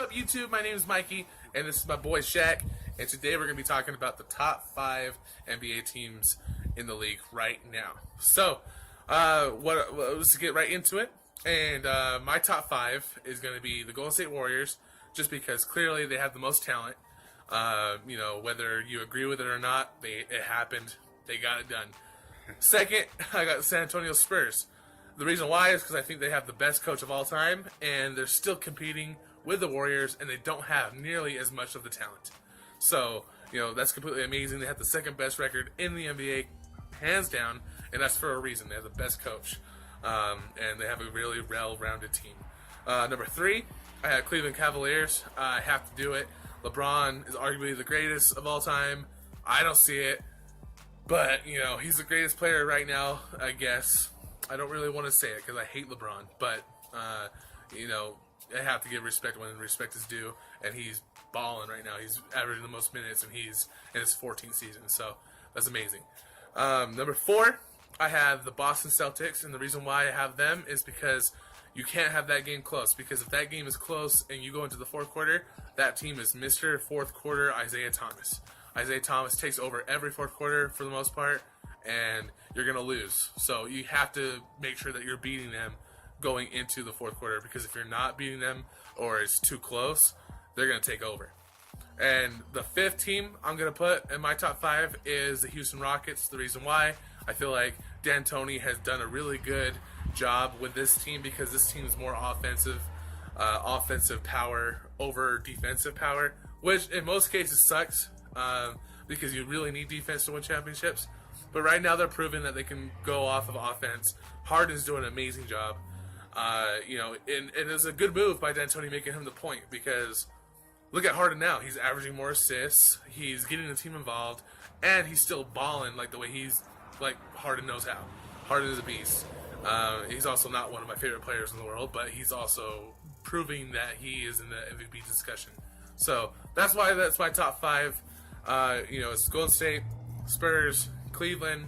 up, YouTube? My name is Mikey, and this is my boy Shaq, and today we're going to be talking about the top 5 NBA teams in the league right now. So, let's get right into it. And my top 5 is going to be the Golden State Warriors, just because clearly they have the most talent. Whether you agree with it or not, it happened. They got it done. Second, I got the San Antonio Spurs. The reason why is because I think they have the best coach of all time, and they're still competing with the Warriors, and they don't have nearly as much of the talent. So, that's completely amazing. They have the second best record in the NBA, hands down, and that's for a reason. They have the best coach, and they have a really well-rounded team. Number 3, I have Cleveland Cavaliers. I have to do it. LeBron is arguably the greatest of all time. I don't see it, but, he's the greatest player right now, I guess. I don't really want to say it because I hate LeBron, but, I have to give respect when respect is due, and he's balling right now. He's averaging the most minutes, and he's in his 14th season, so that's amazing. Number 4, I have the Boston Celtics, and the reason why I have them is because you can't have that game close, because if that game is close and you go into the fourth quarter, that team is Mr. Fourth Quarter Isaiah Thomas. Isaiah Thomas takes over every fourth quarter for the most part, and you're going to lose. So you have to make sure that you're beating them going into the fourth quarter, because if you're not beating them or it's too close, they're going to take over. And the 5th team I'm going to put in my top 5 is the Houston Rockets. The reason why, I feel like D'Antoni has done a really good job with this team, because this team is more offensive power over defensive power, which in most cases sucks, because you really need defense to win championships. But right now they're proving that they can go off of offense. Harden's doing an amazing job. And it's a good move by D'Antoni making him the point, because look at Harden now. He's averaging more assists. He's getting the team involved, and he's still balling like the way Harden knows how. Harden is a beast. He's also not one of my favorite players in the world, but he's also proving that he is in the MVP discussion. So that's why that's my top 5. It's Golden State, Spurs, Cleveland,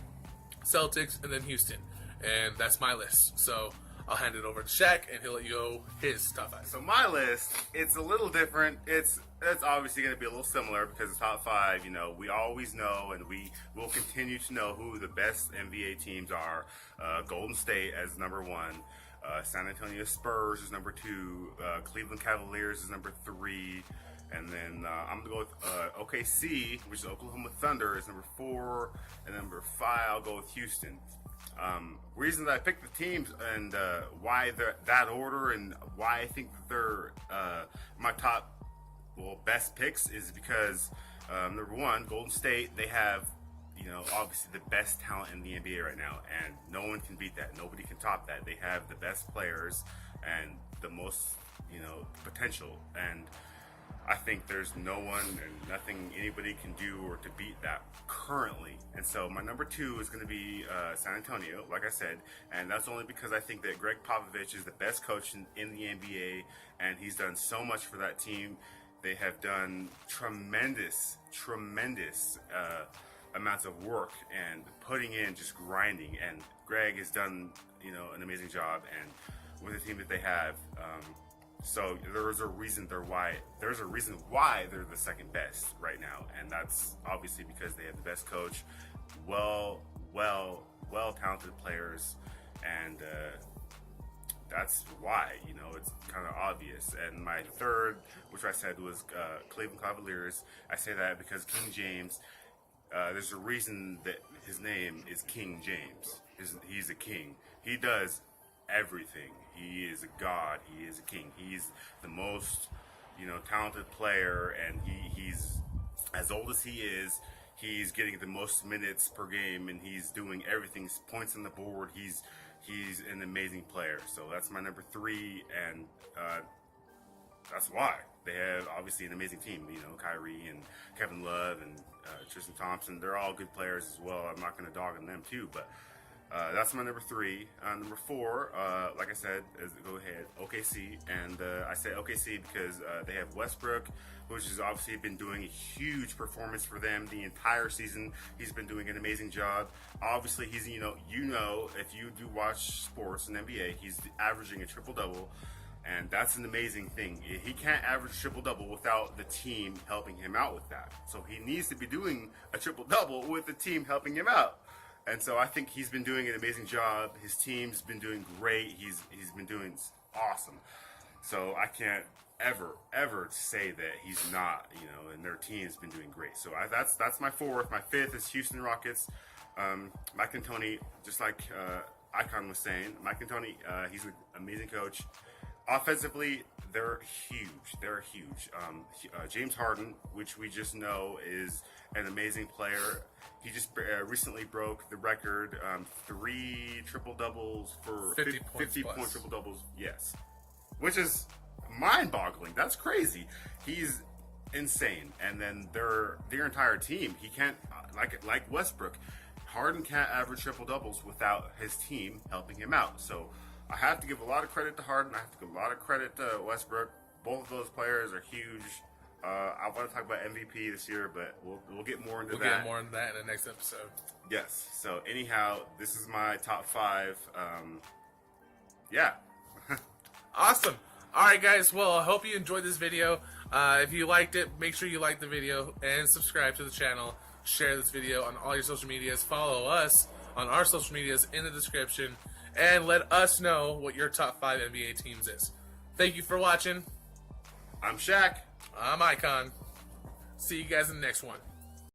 Celtics, and then Houston. And that's my list. So I'll hand it over to Shaq, and he'll let you go his top 5. So my list, it's a little different. It's obviously going to be a little similar, because the top 5, we always know, and we will continue to know who the best NBA teams are. Golden State as number 1. San Antonio Spurs is number 2. Cleveland Cavaliers is number 3. And then I'm going to go with OKC, which is Oklahoma Thunder, is number 4. And number 5, I'll go with Houston. Reasons I picked the teams and why they're that order, and why I think that they're my top, best picks, is because number 1, Golden State, they have obviously the best talent in the NBA right now, and no one can beat that. Nobody can top that. They have the best players and the most potential, and I think there's no one and nothing anybody can do or to beat that currently. And so my number 2 is going to be San Antonio, like I said, and that's only because I think that Greg Popovich is the best coach in the NBA, and he's done so much for that team. They have done tremendous amounts of work and putting in, just grinding, and Greg has done an amazing job, and with the team that they have. So there's a reason why they're the second best right now, and that's obviously because they have the best coach, well talented players, and that's why it's kind of obvious. And my 3rd, which I said was Cleveland Cavaliers. I say that because King James. There's a reason that his name is King James. He's a king. He does everything. He is a god. He is a king. He's the most, talented player, and he's as old as he is. He's getting the most minutes per game, and he's doing everything. Points on the board. He's an amazing player. So that's my number 3, and that's why they have obviously an amazing team. Kyrie and Kevin Love and Tristan Thompson. They're all good players as well. I'm not going to dog on them too, but that's my number 3. Number 4, like I said, go ahead, OKC. And I say OKC because they have Westbrook, which has obviously been doing a huge performance for them the entire season. He's been doing an amazing job. Obviously, he's, if you do watch sports and NBA, he's averaging a triple-double. And that's an amazing thing. He can't average a triple-double without the team helping him out with that. So he needs to be doing a triple-double with the team helping him out. And so I think he's been doing an amazing job. His team's been doing great. He's been doing awesome. So I can't ever say that he's not, and their team's been doing great. So that's my fourth. My fifth is Houston Rockets. Mike D'Antoni, just like Icon was saying, Mike D'Antoni, he's an amazing coach. Offensively, they're huge. James Harden, which we just know is an amazing player. He just recently broke the record, 3 triple-doubles for 50-point triple-doubles. Yes. Which is mind-boggling. That's crazy. He's insane. And then their entire team, he can't, like Westbrook, Harden can't average triple-doubles without his team helping him out. So I have to give a lot of credit to Harden. I have to give a lot of credit to Westbrook. Both of those players are huge. I want to talk about MVP this year, but we'll get more into that. We'll get more into that in the next episode. Yes. So anyhow, this is my top 5. Yeah. Awesome. All right, guys. Well, I hope you enjoyed this video. If you liked it, make sure you like the video and subscribe to the channel. Share this video on all your social medias. Follow us on our social medias in the description. And let us know what your top 5 NBA teams is. Thank you for watching. I'm Shaq. I'm Icon. See you guys in the next one.